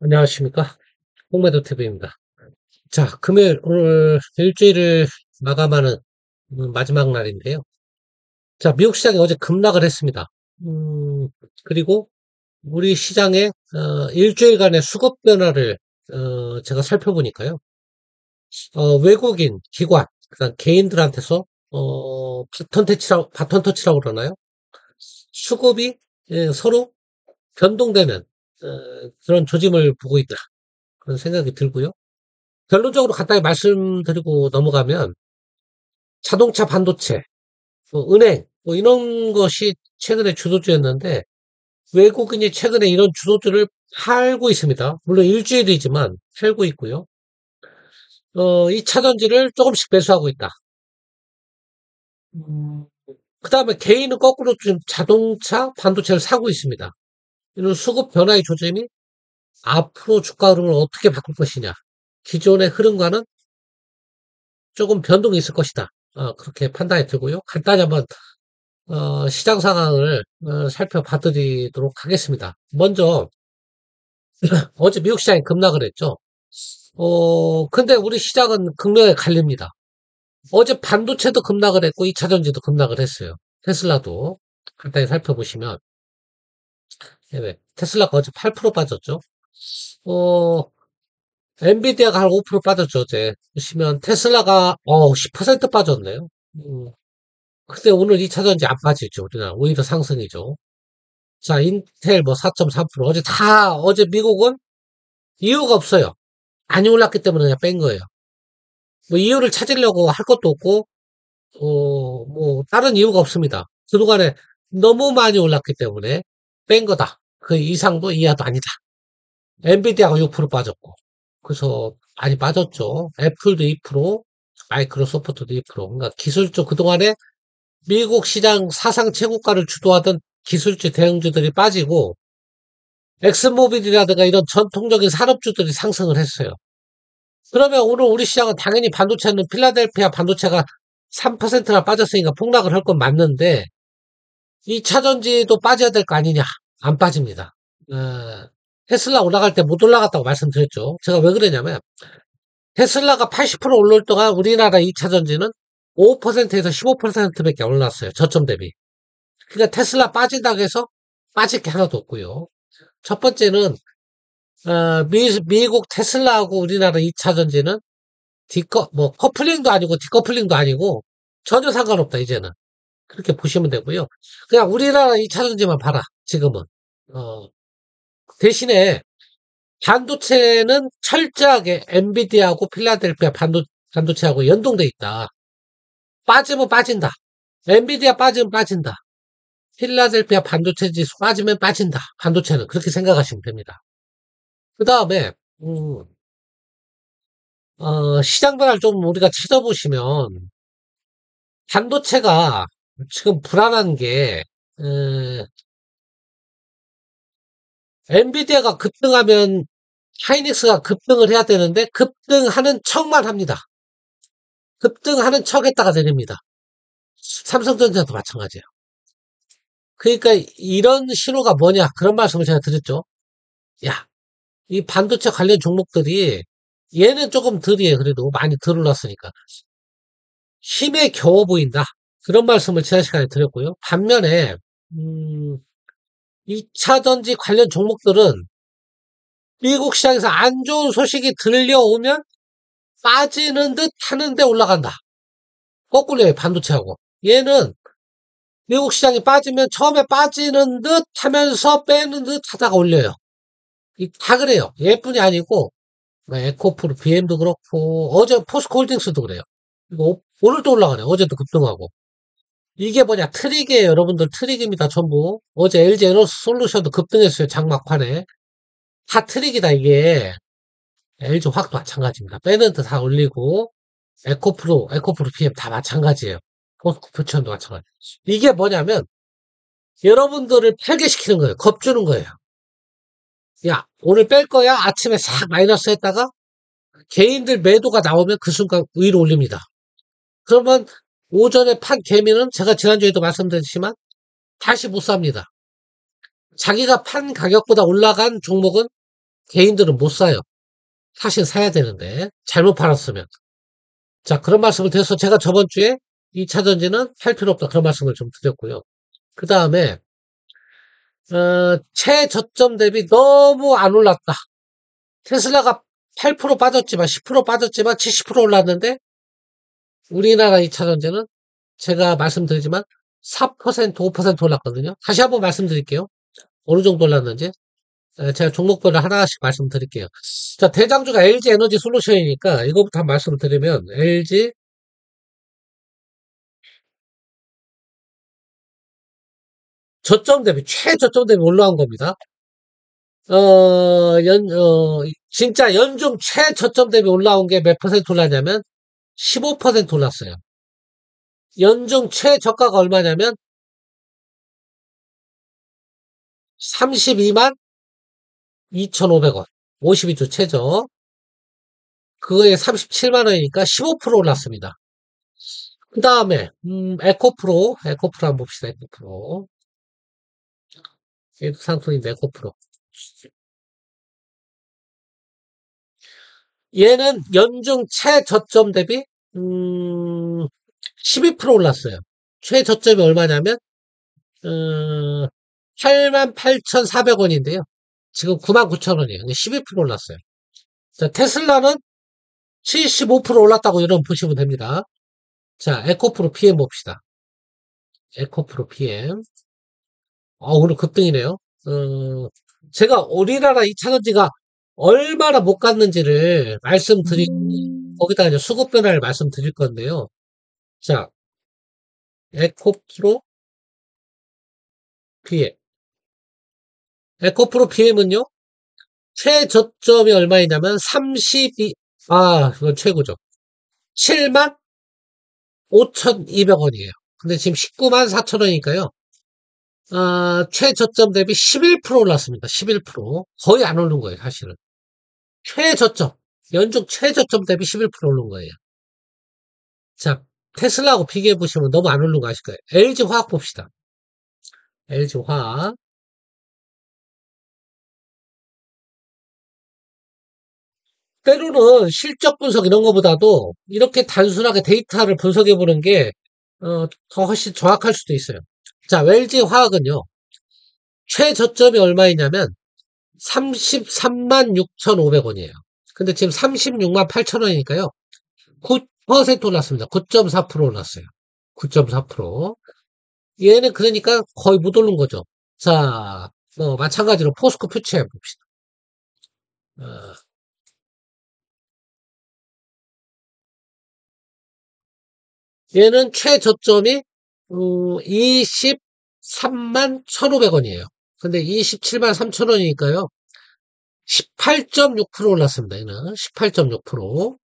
안녕하십니까. 홍매도TV입니다. 자, 금요일, 오늘 일주일을 마감하는 마지막 날인데요. 자, 미국 시장이 어제 급락을 했습니다. 그리고 우리 시장의, 일주일간의 수급 변화를, 제가 살펴보니까요. 외국인, 기관, 그다음 개인들한테서, 바턴 터치라고 그러나요? 수급이 서로 변동되는, 그런 조짐을 보고 있다. 그런 생각이 들고요. 결론적으로 간단히 말씀드리고 넘어가면 자동차, 반도체, 은행 이런 것이 최근에 주도주였는데 외국인이 최근에 이런 주도주를 팔고 있습니다. 물론 일주일이지만 팔고 있고요. 이 차전지를 조금씩 매수하고 있다. 그 다음에 개인은 거꾸로 지금 자동차, 반도체를 사고 있습니다. 이런 수급 변화의 조짐이 앞으로 주가 흐름을 어떻게 바꿀 것이냐. 기존의 흐름과는 조금 변동이 있을 것이다. 그렇게 판단이 들고요. 간단히 한번 시장 상황을 살펴봐드리도록 하겠습니다. 먼저 어제 미국 시장이 급락을 했죠. 근데 우리 시장은 극명히 갈립니다. 어제 반도체도 급락을 했고 2차전지도 급락을 했어요. 테슬라도 간단히 살펴보시면 테슬라가 어제 8% 빠졌죠. 어, 엔비디아가 한 5% 빠졌죠. 어제 보시면 테슬라가 10% 빠졌네요. 근데 오늘 2차전지 안 빠지죠. 우리나라 오히려 상승이죠. 자, 인텔 뭐 4.3%. 어제 미국은 이유가 없어요. 많이 올랐기 때문에 그냥 뺀 거예요. 뭐 이유를 찾으려고 할 것도 없고, 뭐 다른 이유가 없습니다. 그동안에 너무 많이 올랐기 때문에 뺀 거다. 그 이상도 이하도 아니다. 엔비디아가 6% 빠졌고. 그래서 많이 빠졌죠. 애플도 2%, 마이크로소프트도 2%. 그러니까 기술주 그동안에 미국 시장 사상 최고가를 주도하던 기술주 대형주들이 빠지고, 엑스모빌이라든가 이런 전통적인 산업주들이 상승을 했어요. 그러면 오늘 우리 시장은 당연히 반도체는 필라델피아 반도체가 3%나 빠졌으니까 폭락을 할 건 맞는데, 이 차전지도 빠져야 될 거 아니냐? 안 빠집니다. 어, 테슬라 올라갈 때 못 올라갔다고 말씀드렸죠. 제가 왜 그러냐면, 테슬라가 80% 올릴 동안 우리나라 2차전지는 5%에서 15%밖에 안 올랐어요. 저점 대비. 그러니까 테슬라 빠진다고 해서 빠질 게 하나도 없고요. 첫 번째는 미국 테슬라하고 우리나라 2차 전지는 커플링도 아니고 디커플링도 아니고 전혀 상관없다, 이제는. 그렇게 보시면 되고요. 그냥 우리나라 2차 전지만 봐라, 지금은. 어, 대신에 반도체는 철저하게 엔비디아하고 필라델피아 반도체하고 연동돼 있다. 빠지면 빠진다. 엔비디아 빠지면 빠진다. 필라델피아 반도체 지수 빠지면 빠진다. 반도체는 그렇게 생각하시면 됩니다. 그 다음에 시장 변화를 좀 우리가 찾아보시면 반도체가 지금 불안한 게 엔비디아가 급등하면 하이닉스가 급등을 해야 되는데 급등하는 척만 합니다. 급등하는 척했다가 내립니다. 삼성전자도 마찬가지예요. 그러니까 이런 신호가 뭐냐 그런 말씀을 제가 드렸죠. 야, 이 반도체 관련 종목들이 얘는 조금 덜이에요. 그래도 많이 덜 올랐으니까 힘에 겨워 보인다. 그런 말씀을 지난 시간에 드렸고요. 반면에 2차전지 관련 종목들은 미국 시장에서 안 좋은 소식이 들려오면 빠지는 듯 하는데 올라간다. 거꾸로요, 반도체하고. 얘는 미국 시장이 빠지면 처음에 빠지는 듯 하면서 빼는 듯 하다가 올려요. 다 그래요. 얘뿐이 아니고 뭐 에코프로, BM도 그렇고 어제 포스코홀딩스도 그래요. 이거 오늘도 올라가네. 어제도 급등하고. 이게 뭐냐, 트릭이에요. 여러분들 트릭입니다. 전부. 어제 LG 에너솔루션도 급등했어요. 장막판에. 다 트릭이다, 이게. LG 화학도 마찬가지입니다. 빼는 듯 다 올리고, 에코프로 PM 다 마찬가지예요. 포스코 표천도 마찬가지. 이게 뭐냐면, 여러분들을 팔게 시키는 거예요. 겁주는 거예요. 야, 오늘 뺄 거야? 아침에 싹 마이너스 했다가, 개인들 매도가 나오면 그 순간 위로 올립니다. 그러면 오전에 판 개미는 제가 지난주에도 말씀드렸지만, 다시 못 삽니다. 자기가 판 가격보다 올라간 종목은 개인들은 못 사요. 사실 사야 되는데 잘못 팔았으면. 자, 그런 말씀을 드려서 제가 저번 주에 2차 전지는 할 필요 없다 그런 말씀을 좀 드렸고요. 그 다음에 최저점 대비 너무 안 올랐다. 테슬라가 8% 빠졌지만 10% 빠졌지만 70% 올랐는데 우리나라 2차 전지는 제가 말씀드리지만 4% 5% 올랐거든요. 다시 한번 말씀드릴게요. 어느 정도 올랐는지. 제가 종목별로 하나씩 말씀드릴게요. 자, 대장주가 LG 에너지 솔루션이니까 이거부터 한 말씀을 드리면 LG 저점 대비 최저점 대비 올라온 겁니다. 진짜 연중 최저점 대비 올라온 게 몇 퍼센트 올랐냐면 15% 올랐어요. 연중 최저가가 얼마냐면 32만 2,500원. 52주 최저. 그거에 37만 원이니까 15% 올랐습니다. 그 다음에 에코프로 한번 봅시다. 에코프로. 얘도 상품인데 에코프로. 얘는 연중 최저점 대비 12% 올랐어요. 최저점이 얼마냐면 88,400원인데요. 지금 99,000원이에요. 12% 올랐어요. 자, 테슬라는 75% 올랐다고 여러분 보시면 됩니다. 자, 에코프로 PM 봅시다. 에코프로 PM. 오늘 급등이네요. 제가 우리나라 2차전지가 얼마나 못 갔는지를 거기다가 이제 수급 변화를 말씀드릴 건데요. 자, 에코프로 PM. 에코프로 PM은요, 최저점이 얼마이냐면 이건 최고죠. 7만 5,200원이에요. 근데 지금 19만 4천원이니까요. 최저점 대비 11% 올랐습니다. 11%. 거의 안 오른 거예요, 사실은. 최저점. 연중 최저점 대비 11% 오른 거예요. 자, 테슬라하고 비교해 보시면 너무 안 오른 거 아실 거예요. LG 화학 봅시다. LG 화학. 때로는 실적 분석 이런 거보다도 이렇게 단순하게 데이터를 분석해 보는 게, 더 훨씬 정확할 수도 있어요. 자, LG 화학은요, 최저점이 얼마이냐면 33만 6,500원이에요. 근데 지금 36만 8천원이니까요. 9% 올랐습니다. 9.4% 올랐어요. 9.4%. 얘는 그러니까 거의 못 오른 거죠. 자, 마찬가지로 포스코 퓨처 봅시다. 어, 얘는 최저점이 23만 1,500원이에요. 근데 27만 3천원이니까요. 18.6% 올랐습니다. 얘는 18.6%.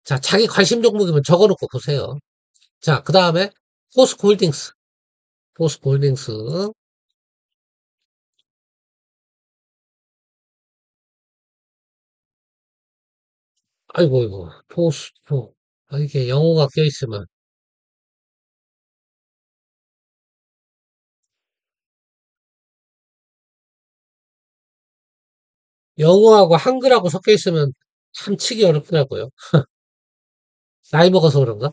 자, 자기 관심 종목이면 적어놓고 보세요. 자, 그 다음에 포스코 홀딩스. 포스코 홀딩스. 아이고, 이고 포스코. 이게 영어가 껴있으면. 영어하고 한글하고 섞여 있으면 참 치기 어렵더라고요. 나이 먹어서 그런가?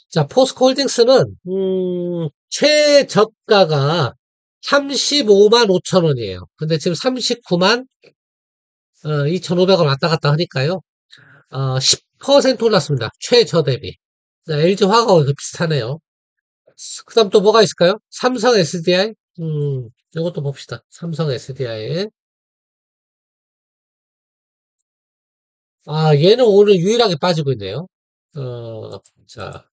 자, 포스코 홀딩스는, 최저가가 35만 5천 원이에요. 근데 지금 39만 2,500원 왔다 갔다 하니까요. 10% 올랐습니다. 최저 대비. LG 화학하고 비슷하네요. 그 다음 또 뭐가 있을까요? 삼성 SDI? 이것도 봅시다. 삼성 SDI. 얘는 오늘 유일하게 빠지고 있네요. 자,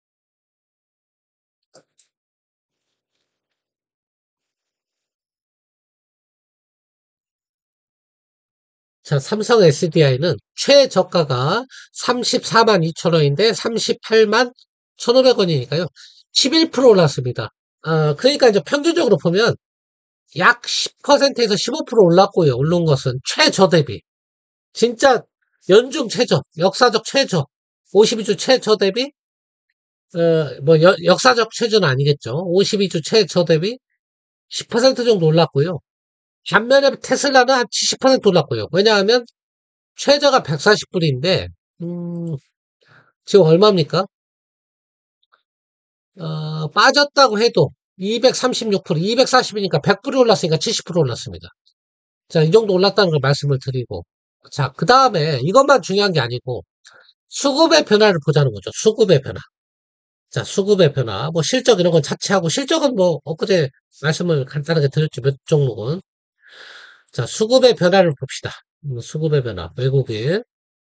삼성 SDI는 최저가가 34만 2천 원인데 38만 1,500원이니까요. 11% 올랐습니다. 그러니까 이제 평균적으로 보면 약 10%에서 15% 올랐고요. 오른 것은 최저 대비. 진짜 연중 최저, 역사적 최저, 52주 최저 대비, 역사적 최저는 아니겠죠. 52주 최저 대비 10% 정도 올랐고요. 반면에 테슬라는 한 70% 올랐고요. 왜냐하면 최저가 140불인데 지금 얼마입니까? 빠졌다고 해도 236%, 240이니까 100불이 올랐으니까 70% 올랐습니다. 자, 이 정도 올랐다는 걸 말씀을 드리고. 자, 그 다음에 이것만 중요한 게 아니고 수급의 변화를 보자는 거죠. 수급의 변화. 자, 수급의 변화. 뭐 실적 이런 건 차치하고 실적은 뭐 엊그제 말씀을 간단하게 드렸죠. 몇 종목은. 자, 수급의 변화를 봅시다. 수급의 변화. 외국인.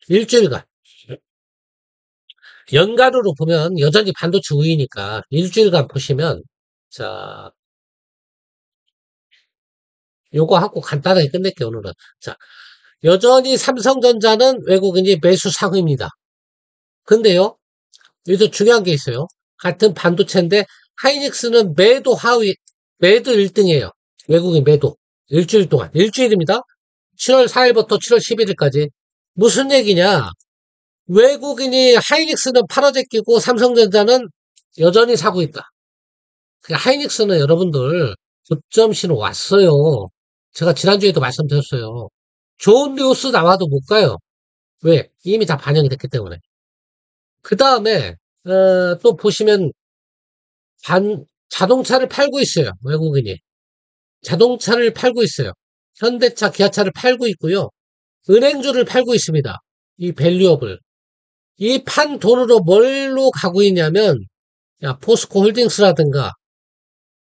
일주일간. 연간으로 보면 여전히 반도체 우위니까 일주일간 보시면 자, 요거 하고 간단하게 끝낼게요, 오늘은. 자, 여전히 삼성전자는 외국인이 매수 상위입니다. 근데요, 여기서 중요한 게 있어요. 같은 반도체인데 하이닉스는 매도 하위, 매도 1등이에요. 외국인 매도. 일주일 동안. 일주일입니다. 7월 4일부터 7월 11일까지. 무슨 얘기냐? 외국인이 하이닉스는 팔아제끼고 삼성전자는 여전히 사고 있다. 하이닉스는 여러분들 고점 신호 왔어요. 제가 지난주에도 말씀드렸어요. 좋은 뉴스 나와도 못 가요. 왜? 이미 다 반영이 됐기 때문에. 그 다음에 또 보시면 자동차를 팔고 있어요. 외국인이. 자동차를 팔고 있어요. 현대차, 기아차를 팔고 있고요. 은행주를 팔고 있습니다. 이 밸류업을. 이 판 돈으로 뭘로 가고 있냐면 포스코 홀딩스라든가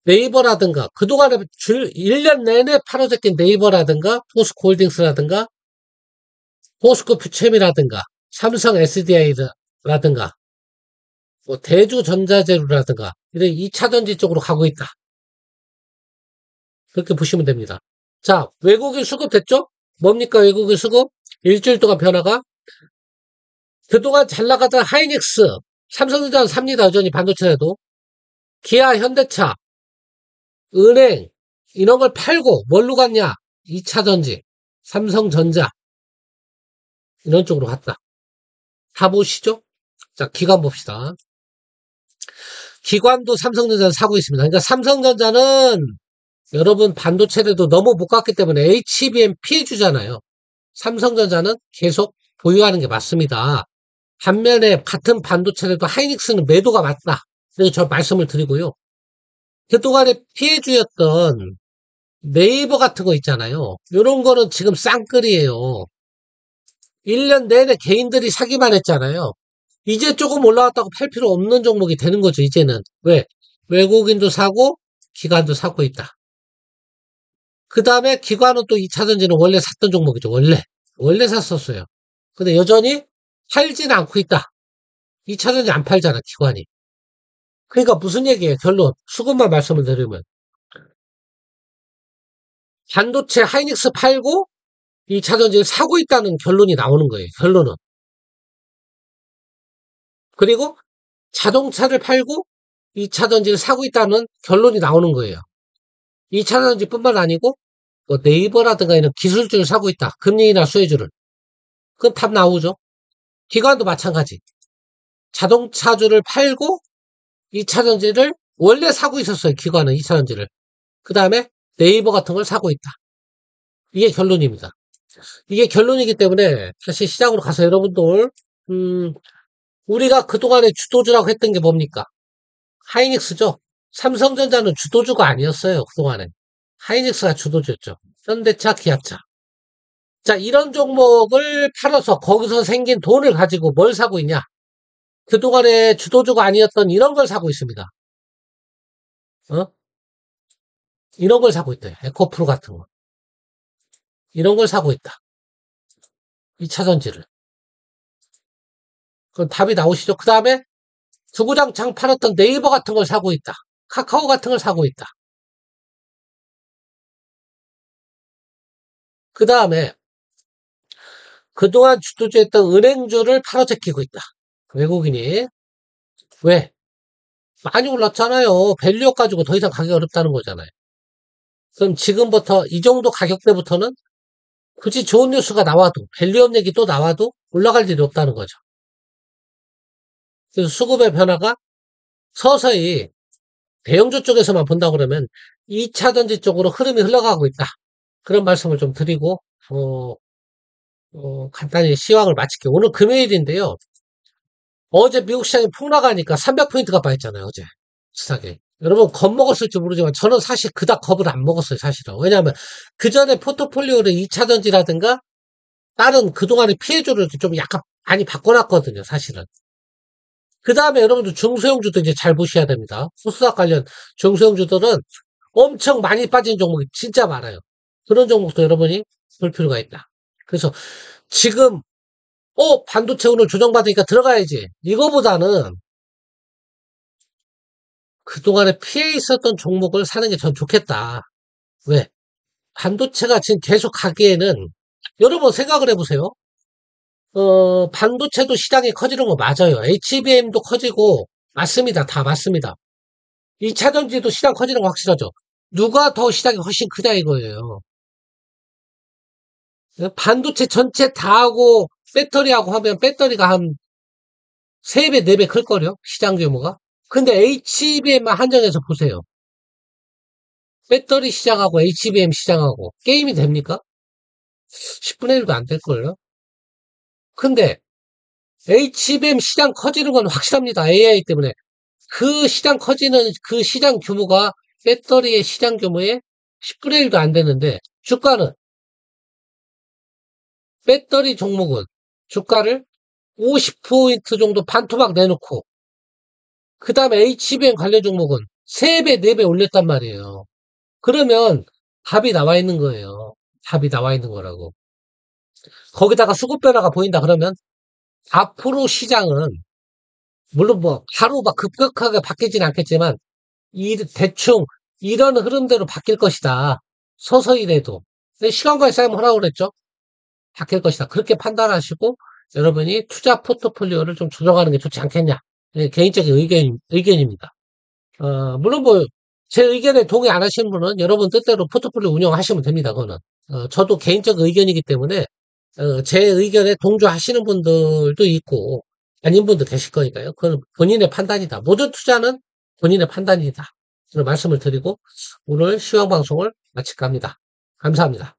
네이버라든가 그동안에 1년 내내 팔아제낀 네이버라든가 포스코 홀딩스라든가 포스코 퓨체미라든가 삼성 SDI라든가 뭐 대주전자재료라든가 이런 2차전지 쪽으로 가고 있다. 그렇게 보시면 됩니다. 자, 외국인 수급 됐죠? 뭡니까 외국인 수급? 일주일 동안 변화가 그동안 잘 나가던 하이닉스, 삼성전자는 삽니다. 여전히 반도체라도. 기아, 현대차, 은행 이런 걸 팔고 뭘로 갔냐? 2차전지, 삼성전자 이런 쪽으로 갔다. 다 보시죠? 자, 기관 봅시다. 기관도 삼성전자는 사고 있습니다. 그러니까 삼성전자는 여러분 반도체에도 너무 못 갔기 때문에 HBM 피해주잖아요. 삼성전자는 계속 보유하는 게 맞습니다. 반면에 같은 반도체라도 하이닉스는 매도가 맞다. 이렇게 저 말씀을 드리고요. 그동안에 피해주였던 네이버 같은 거 있잖아요. 이런 거는 지금 쌍끌이에요. 1년 내내 개인들이 사기만 했잖아요. 이제 조금 올라왔다고 팔 필요 없는 종목이 되는 거죠, 이제는. 왜? 외국인도 사고, 기관도 사고 있다. 그 다음에 기관은 또 2차전지는 원래 샀던 종목이죠, 원래. 원래 샀었어요. 근데 여전히 팔지는 않고 있다. 2차전지 안 팔잖아, 기관이. 그러니까 무슨 얘기예요, 결론. 수급만 말씀을 드리면. 반도체 하이닉스 팔고 2차전지를 사고 있다는 결론이 나오는 거예요, 결론은. 그리고 자동차를 팔고 2차전지를 사고 있다는 결론이 나오는 거예요. 2차전지뿐만 아니고 뭐 네이버라든가 이런 기술주를 사고 있다. 금리나 수혜주를. 그건 답 나오죠. 기관도 마찬가지. 자동차주를 팔고 2차전지를 원래 사고 있었어요. 기관은 2차전지를. 그 다음에 네이버 같은 걸 사고 있다. 이게 결론입니다. 이게 결론이기 때문에 다시 시장으로 가서 여러분들 우리가 그동안에 주도주라고 했던 게 뭡니까? 하이닉스죠. 삼성전자는 주도주가 아니었어요. 그동안에. 하이닉스가 주도주였죠. 현대차, 기아차. 자, 이런 종목을 팔아서 거기서 생긴 돈을 가지고 뭘 사고 있냐? 그동안에 주도주가 아니었던 이런 걸 사고 있습니다. 어? 이런 걸 사고 있대요. 에코프로 같은 거. 이런 걸 사고 있다. 2차전지를. 그럼 답이 나오시죠? 그 다음에 주구장창 팔았던 네이버 같은 걸 사고 있다. 카카오 같은 걸 사고 있다. 그 다음에 그동안 주도주였던 은행주를 팔아제끼고 있다. 외국인이. 왜? 많이 올랐잖아요. 밸류업 가지고 더 이상 가기 어렵다는 거잖아요. 그럼 지금부터 이 정도 가격대부터는 굳이 좋은 뉴스가 나와도 밸류업 얘기 또 나와도 올라갈 일이 없다는 거죠. 그래서 수급의 변화가 서서히 대형주 쪽에서만 본다 그러면 2차전지 쪽으로 흐름이 흘러가고 있다. 그런 말씀을 좀 드리고, 어, 간단히 시황을 마칠게요. 오늘 금요일인데요. 어제 미국 시장이 폭락하니까 300포인트가 빠졌잖아요, 어제. 시장에. 여러분, 겁먹었을지 모르지만 저는 사실 그닥 겁을 안 먹었어요, 사실은. 왜냐하면 그 전에 포트폴리오를 2차전지라든가 다른 그동안의 피해주를 좀 약간 많이 바꿔놨거든요, 사실은. 그 다음에 여러분들 중소형주도 이제 잘 보셔야 됩니다. 코스닥 관련 중소형주들은 엄청 많이 빠진 종목이 진짜 많아요. 그런 종목도 여러분이 볼 필요가 있다. 그래서 지금 반도체 오늘 조정받으니까 들어가야지. 이거보다는 그동안에 피해 있었던 종목을 사는 게 전 좋겠다. 왜? 반도체가 지금 계속 가기에는 여러분 생각을 해보세요. 반도체도 시장이 커지는 거 맞아요. HBM도 커지고 맞습니다. 다 맞습니다. 2차전지도 시장 커지는 거 확실하죠. 누가 더 시장이 훨씬 크다 이거예요. 반도체 전체 다 하고 배터리하고 하면 배터리가 한 3배, 4배 클걸요? 시장 규모가. 근데 HBM만 한정해서 보세요. 배터리 시장하고 HBM 시장하고 게임이 됩니까? 10분의 1도 안 될걸요? 근데 HBM 시장 커지는 건 확실합니다. AI 때문에. 그 시장 커지는 그 시장 규모가 배터리의 시장 규모의 10분의 1도 안 되는데 주가는 배터리 종목은 주가를 50포인트 정도 반토막 내놓고 그 다음에 HBM 관련 종목은 3배, 4배 올렸단 말이에요. 그러면 답이 나와 있는 거예요. 답이 나와 있는 거라고. 거기다가 수급 변화가 보인다 그러면 앞으로 시장은 물론 뭐 바로 막 급격하게 바뀌진 않겠지만 대충 이런 흐름대로 바뀔 것이다. 서서히라도. 근데 시간과 싸움을 하라고 그랬죠. 바뀔 것이다. 그렇게 판단하시고 여러분이 투자 포트폴리오를 좀 조정하는 게 좋지 않겠냐. 개인적인 의견입니다. 물론 뭐 제 의견에 동의 안 하시는 분은 여러분 뜻대로 포트폴리오 운영하시면 됩니다. 그거는. 저도 개인적 의견이기 때문에 제 의견에 동조하시는 분들도 있고 아닌 분도 계실 거니까요. 그건 본인의 판단이다. 모든 투자는 본인의 판단이다. 그런 말씀을 드리고 오늘 시황 방송을 마칠까 합니다. 감사합니다.